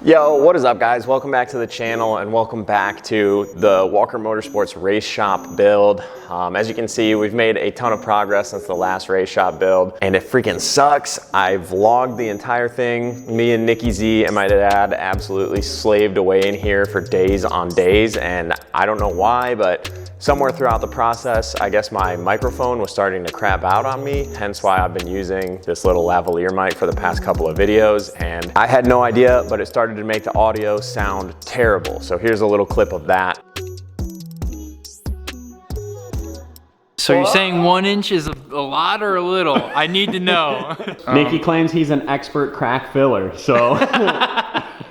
Yo, what is up guys? Welcome back to the channel and welcome back to the Walker Motorsports Race Shop build. As you can see, we've made a ton of progress since the last race shop build and it freaking sucks. I vlogged the entire thing. Me and Nikki Z and my dad absolutely slaved away in here for days on days, and I don't know why, but somewhere throughout the process, I guess my microphone was starting to crap out on me, hence why I've been using this little lavalier mic for the past couple of videos, and I had no idea, but it started to make the audio sound terrible. So here's a little clip of that. So you're saying 1 inch is a lot or a little? I need to know. Nikki claims he's an expert crack filler, so...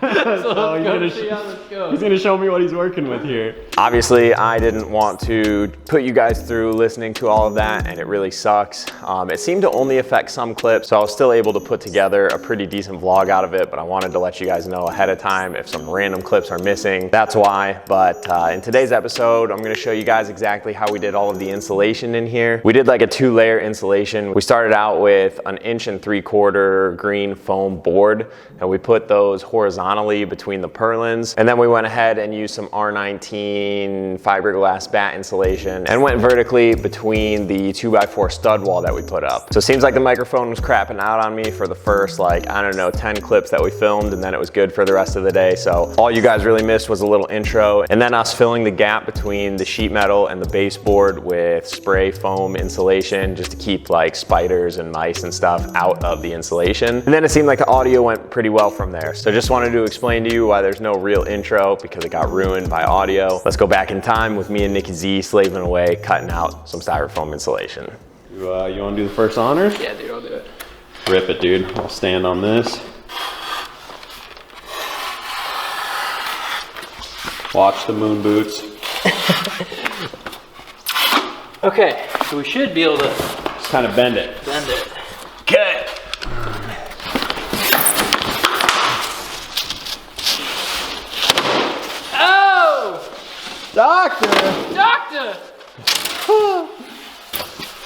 So he's gonna show me what he's working with here. Obviously, I didn't want to put you guys through listening to all of that, and it really sucks. It seemed to only affect some clips, so I was still able to put together a pretty decent vlog out of it, but I wanted to let you guys know ahead of time if some random clips are missing. That's why. But in today's episode, I'm gonna show you guys exactly how we did all of the insulation in here. We did like a 2-layer insulation. We started out with an 1.75" green foam board, and we put those horizontally between the purlins, and then we went ahead and used some R19 fiberglass bat insulation and went vertically between the 2x4 stud wall that we put up. So it seems like the microphone was crapping out on me for the first, like, I don't know, 10 clips that we filmed, and then it was good for the rest of the day. So all you guys really missed was a little intro, and then us filling the gap between the sheet metal and the baseboard with spray foam insulation just to keep like spiders and mice and stuff out of the insulation. And then it seemed like the audio went pretty well from there. So just wanted to explain to you why there's no real intro, because it got ruined by audio. Let's go back in time with me and Nikki Z slaving away, cutting out some styrofoam insulation. You want to do the first honors? Yeah, dude, I'll do it. Rip it, dude. I'll stand on this. Watch the moon boots. Okay, so we should be able to Just kind of bend it. bend it. Okay. Doctor! Doctor! All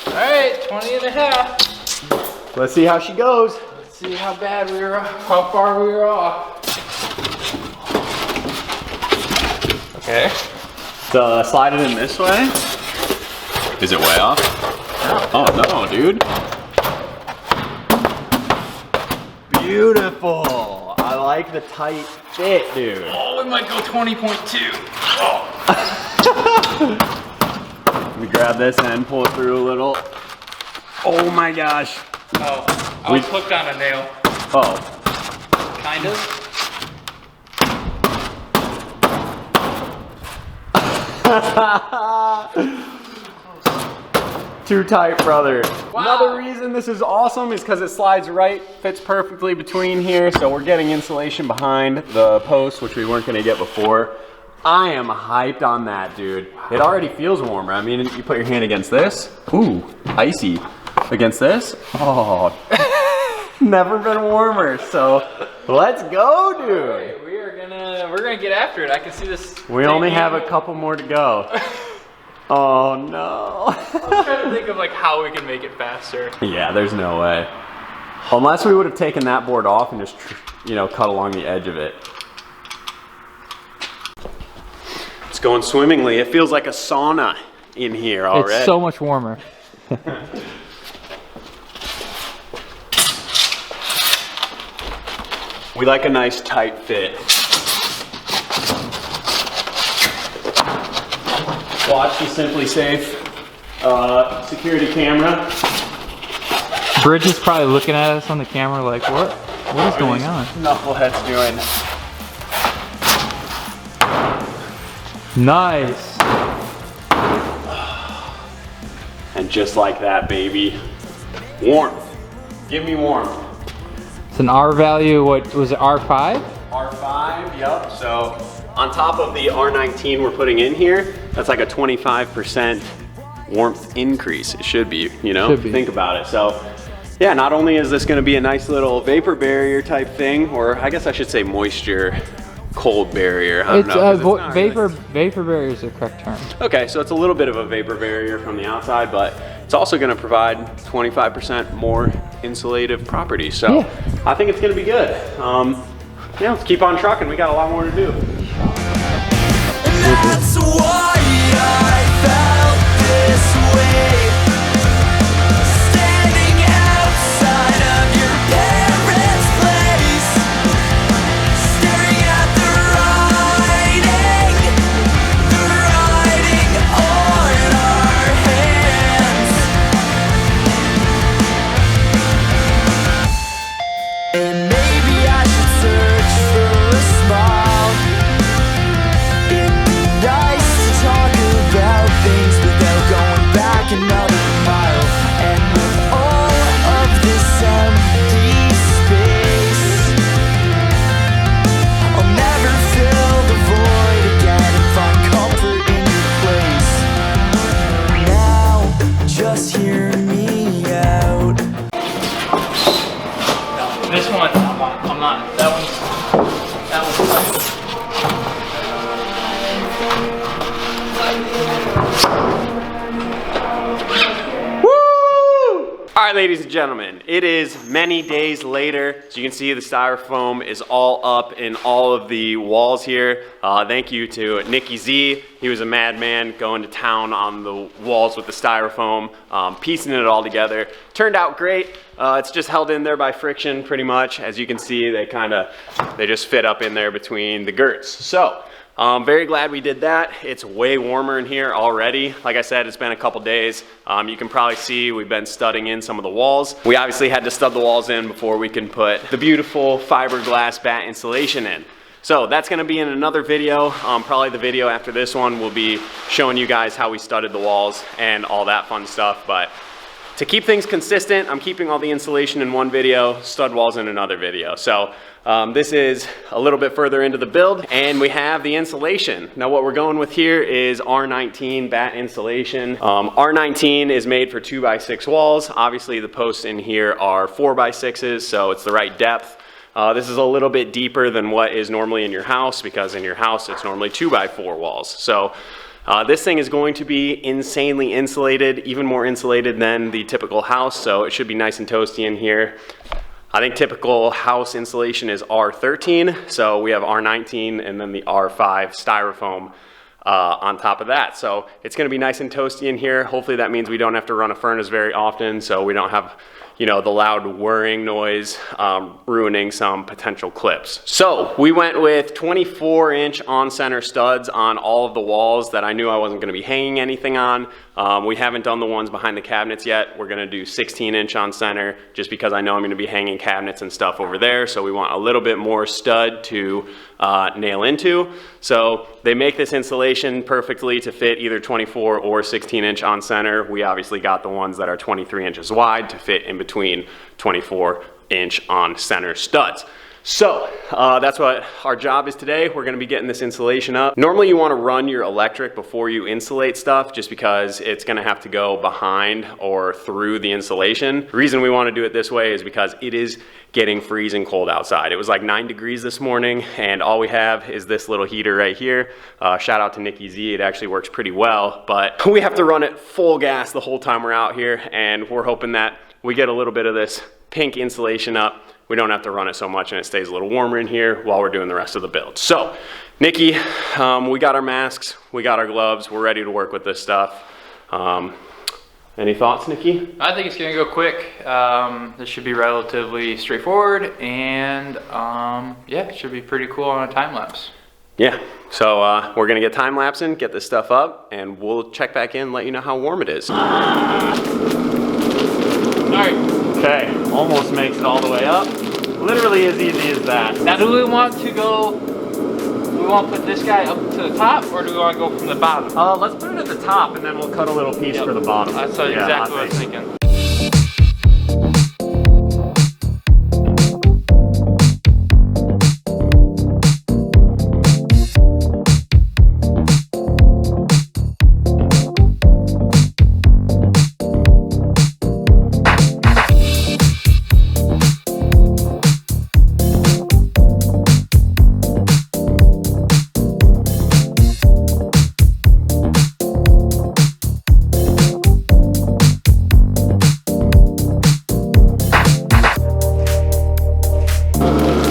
right, 20 and a half. Let's see how she goes. Let's see how bad we were, how far we were off. Okay. So slide it in this way. Is it way off? No. Oh no, dude. Beautiful. I like the tight fit, dude. Oh, we might go 20.2. Oh. Let me grab this and pull it through a little. Oh my gosh. Oh, I was hooked on a nail. Oh. Kind of. Too tight, brother. Wow. Another reason this is awesome is because it slides right, fits perfectly between here, so we're getting insulation behind the post, which we weren't gonna get before. I am hyped on that, dude. It already feels warmer. I mean, you put your hand against this. Ooh, icy. Against this. Oh, never been warmer. So let's go, dude. We're gonna get after it. I can see this. We only have a couple more to go. Oh no. I'm trying to think of like how we can make it faster. Yeah, there's no way. Unless we would have taken that board off and just, you know, cut along the edge of it. It's going swimmingly. It feels like a sauna in here already. It's so much warmer. We like a nice tight fit. Watch the Simply Safe security camera. Bridge is probably looking at us on the camera like, what is going on? Knuckleheads doing. Nice. And just like that, baby. Warmth. Give me warmth. It's an R value, what was it, R5? R5, yep. So on top of the R19 we're putting in here, that's like a 25% warmth increase. It should be, you know, Should be. Think about it. So yeah, not only is this gonna be a nice little vapor barrier type thing, or I guess I should say moisture cold barrier. I don't know, 'cause it's not vapor really... vapor barrier is the correct term. Okay, so it's a little bit of a vapor barrier from the outside, but it's also gonna provide 25% more insulative properties. So yeah. I think it's gonna be good. yeah, let's keep on trucking. We got a lot more to do. That's why I felt this way. Standing outside of your parents' place, staring at the writing on our hands. And maybe I should search for a smile. It'd be nice to talk about things without going back another mile. And with all of this empty space, I'll never fill the void again and find comfort in your place. Now, just hear me out. This one, I'm not. That one's All right, ladies and gentlemen, it is many days later. So you can see the styrofoam is all up in all of the walls here. Thank you to Nicky Z. He was a madman going to town on the walls with the styrofoam, piecing it all together. Turned out great. It's just held in there by friction pretty much. As you can see, they just fit up in there between the girts. So, very glad we did that. It's way warmer in here already. Like I said, it's been a couple days. You can probably see we've been studding in some of the walls. We obviously had to stud the walls in before we can put the beautiful fiberglass bat insulation in. So that's gonna be in another video. Probably the video after this one will be showing you guys how we studded the walls and all that fun stuff. But to keep things consistent, I'm keeping all the insulation in one video, stud walls in another video. So this is a little bit further into the build, and we have the insulation. Now what we're going with here is R19 bat insulation. R19 is made for 2x6 walls. Obviously the posts in here are 4x6s, so it's the right depth. This is a little bit deeper than what is normally in your house, because in your house it's normally 2x4 walls. So this thing is going to be insanely insulated, even more insulated than the typical house, so it should be nice and toasty in here. I think typical house insulation is R13, so we have R19 and then the R5 styrofoam on top of that. So it's gonna be nice and toasty in here. Hopefully that means we don't have to run a furnace very often, so we don't have, you know, the loud whirring noise ruining some potential clips. So we went with 24-inch on-center studs on all of the walls that I knew I wasn't gonna be hanging anything on. We haven't done the ones behind the cabinets yet. We're gonna do 16-inch on center just because I know I'm gonna be hanging cabinets and stuff over there. So we want a little bit more stud to nail into. So they make this insulation perfectly to fit either 24 or 16-inch on center. We obviously got the ones that are 23 inches wide to fit in between 24-inch on center studs. So that's what our job is today. We're gonna be getting this insulation up. Normally you wanna run your electric before you insulate stuff just because it's gonna have to go behind or through the insulation. The reason we wanna do it this way is because it is getting freezing cold outside. It was like 9 degrees this morning, and all we have is this little heater right here. Shout out to Nicky Z, it actually works pretty well, but we have to run it full gas the whole time we're out here, and we're hoping that we get a little bit of this pink insulation up. We don't have to run it so much and it stays a little warmer in here while we're doing the rest of the build. So, Nicky, we got our masks, we got our gloves, we're ready to work with this stuff. Any thoughts, Nicky? I think it's gonna go quick. This should be relatively straightforward, and yeah, it should be pretty cool on a time lapse. Yeah, so we're gonna get time lapsing, get this stuff up, and we'll check back in and let you know how warm it is. All right. Okay, almost makes it all the way up. Literally as easy as that. Now, do we want to go? Do we want to put this guy up to the top, or do we want to go from the bottom? Let's put it at the top, and then we'll cut a little piece for the bottom. That's exactly what I was thinking.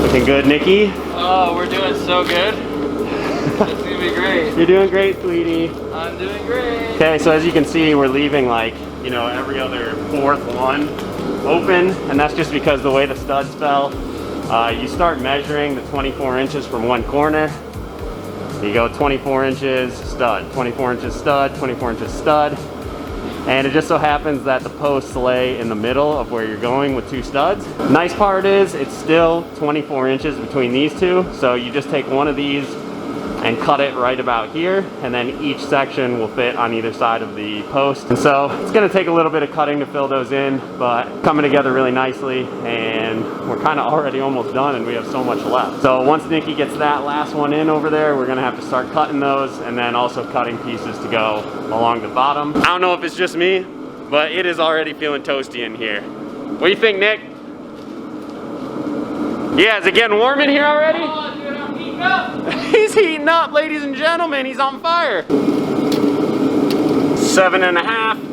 Looking good, Nicky? doing so good. It's gonna be great. You're doing great, sweetie. I'm doing great. Okay, so as you can see, we're leaving like, you know, every other fourth one open, and that's just because the way the studs fell. You start measuring the 24 inches from one corner. You go 24 inches stud, 24 inches stud, 24 inches stud. And it just so happens that the posts lay in the middle of where you're going with two studs. Nice part is it's still 24 inches between these two. So you just take one of these and cut it right about here, and then each section will fit on either side of the post. And so it's gonna take a little bit of cutting to fill those in, but coming together really nicely, and we're kind of already almost done and we have so much left. So once Nikki gets that last one in over there, we're gonna have to start cutting those, and then also cutting pieces to go along the bottom. I don't know if it's just me, but it is already feeling toasty in here. What do you think, Nick? Yeah, is it getting warm in here already? Oh, dude, I'm heating up. He's heating up, ladies and gentlemen. He's on fire. 7.5.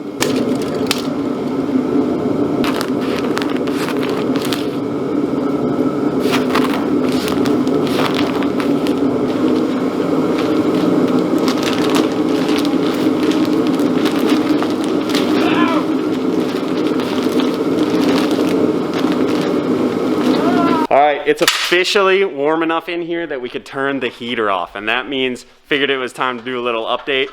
It's officially warm enough in here that we could turn the heater off, and that means figured it was time to do a little update.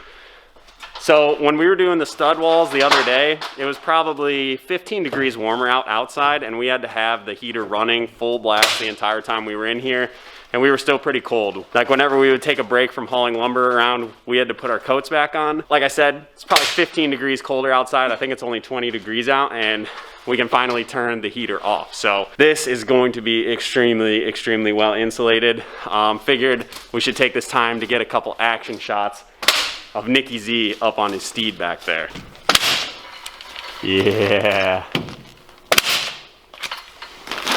So when we were doing the stud walls the other day, it was probably 15 degrees warmer outside, and we had to have the heater running full blast the entire time we were in here, and we were still pretty cold. Like whenever we would take a break from hauling lumber around, we had to put our coats back on. Like I said, it's probably 15 degrees colder outside. I think it's only 20 degrees out, and we can finally turn the heater off. So this is going to be extremely, extremely well insulated. Figured we should take this time to get a couple action shots of Nicky Z up on his steed back there. Yeah.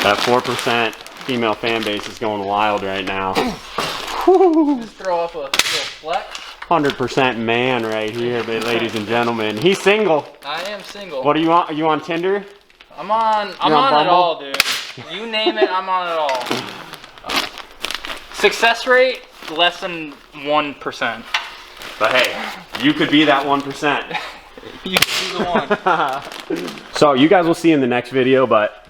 That 4% female fan base is going wild right now. Just throw up a little flex. 100% man right here, ladies and gentlemen. He's single. I am single. What are you on? Are you on Tinder? I'm on it all, dude. You name it, I'm on it all. Success rate, less than 1%. But hey, you could be that 1%. You could be the one. So you guys will see in the next video, but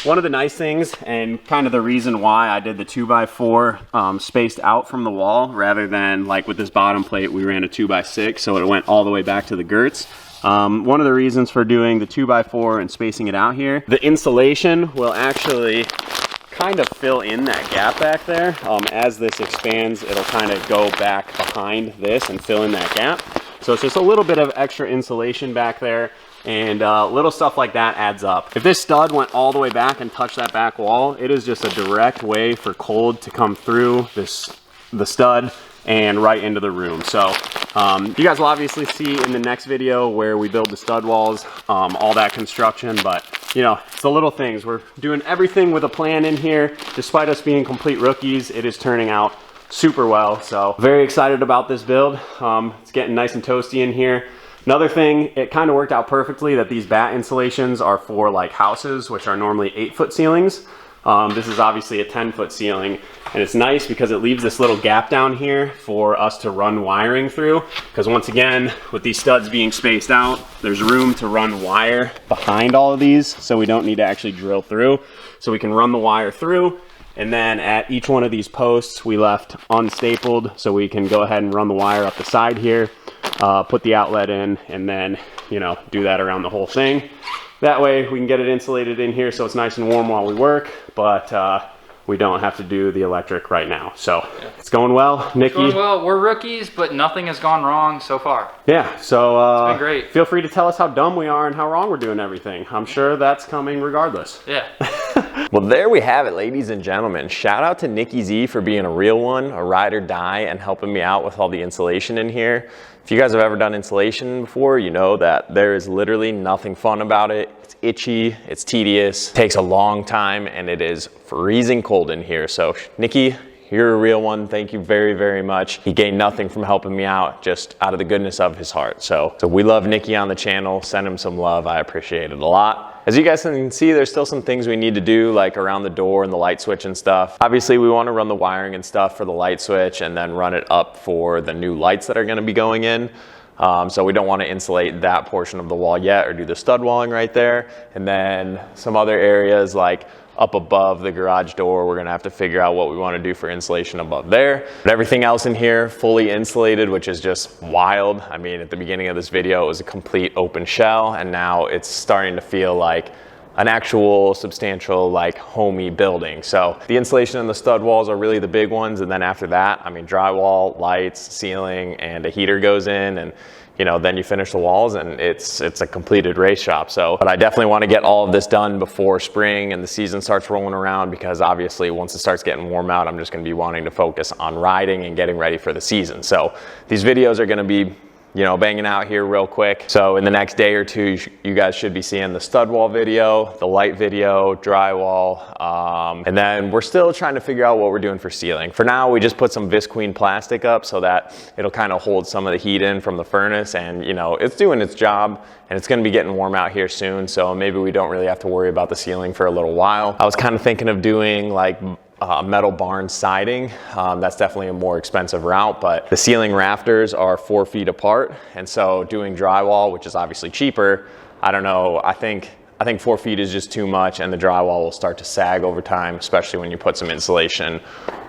one of the nice things and kind of the reason why I did the 2x4 spaced out from the wall rather than like with this bottom plate, we ran a 2x6, so it went all the way back to the girts. One of the reasons for doing the 2x4 and spacing it out here, the insulation will actually kind of fill in that gap back there. As this expands, it'll kind of go back behind this and fill in that gap. So it's just a little bit of extra insulation back there, and little stuff like that adds up. If this stud went all the way back and touched that back wall, it is just a direct way for cold to come through the stud and right into the room. So you guys will obviously see in the next video where we build the stud walls, all that construction, but you know, it's the little things. We're doing everything with a plan in here. Despite us being complete rookies, it is turning out super well. So very excited about this build. It's getting nice and toasty in here. Another thing, it kind of worked out perfectly that these bat insulations are for like houses, which are normally 8-foot ceilings. This is obviously a 10-foot ceiling, and it's nice because it leaves this little gap down here for us to run wiring through, because once again, with these studs being spaced out, there's room to run wire behind all of these, so we don't need to actually drill through. So we can run the wire through, and then at each one of these posts we left unstapled, so we can go ahead and run the wire up the side here, put the outlet in, and then, you know, do that around the whole thing. That way we can get it insulated in here so it's nice and warm while we work, but we don't have to do the electric right now. So yeah, it's going well. Nikki? It's going well. We're rookies, but nothing has gone wrong so far. Yeah, so it's been great. Feel free to tell us how dumb we are and how wrong we're doing everything. I'm sure that's coming regardless. Yeah. Well, there we have it, ladies and gentlemen. Shout out to Nicky Z for being a real one, a ride or die, and helping me out with all the insulation in here. If you guys have ever done insulation before, you know that there is literally nothing fun about it. It's itchy, it's tedious, takes a long time, and it is freezing cold in here. So Nicky, you're a real one. Thank you very, very much. He gained nothing from helping me out, just out of the goodness of his heart. So we love Nicky on the channel. Send him some love. I appreciate it a lot. As you guys can see, there's still some things we need to do, like around the door and the light switch and stuff. Obviously, we want to run the wiring and stuff for the light switch and then run it up for the new lights that are going to be going in. So we don't want to insulate that portion of the wall yet or do the stud walling right there. And then some other areas like up above the garage door, we're gonna have to figure out what we want to do for insulation above there. But everything else in here fully insulated, which is just wild. I mean, at the beginning of this video, it was a complete open shell, and now it's starting to feel like an actual substantial, like, homey building. So the insulation and the stud walls are really the big ones, and then after that, I mean, drywall, lights, ceiling, and a heater goes in, and you know, then you finish the walls and it's a completed race shop. So, but I definitely want to get all of this done before spring and the season starts rolling around, because obviously once it starts getting warm out, I'm just going to be wanting to focus on riding and getting ready for the season. So these videos are going to be, you know, banging out here real quick. So in the next day or two, you guys should be seeing the stud wall video, the light video, drywall, and then we're still trying to figure out what we're doing for ceiling. For now, we just put some visqueen plastic up so that it'll kind of hold some of the heat in from the furnace, and you know, it's doing its job, and it's going to be getting warm out here soon, so maybe we don't really have to worry about the ceiling for a little while. I was kind of thinking of doing like metal barn siding. That's definitely a more expensive route, but the ceiling rafters are 4 feet apart, and so doing drywall, which is obviously cheaper, I don't know, I think 4 feet is just too much, and the drywall will start to sag over time, especially when you put some insulation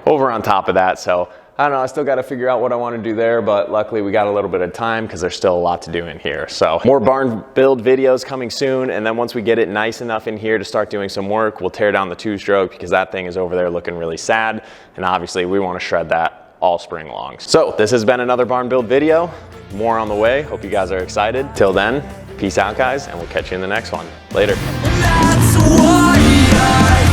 over on top of that. So I don't know, I still got to figure out what I want to do there, but luckily we got a little bit of time because there's still a lot to do in here. So more barn build videos coming soon, and then once we get it nice enough in here to start doing some work, we'll tear down the two-stroke, because that thing is over there looking really sad, and obviously we want to shred that all spring long. So this has been another barn build video. More on the way. Hope you guys are excited. Till then, peace out, guys, and we'll catch you in the next one. Later. That's why I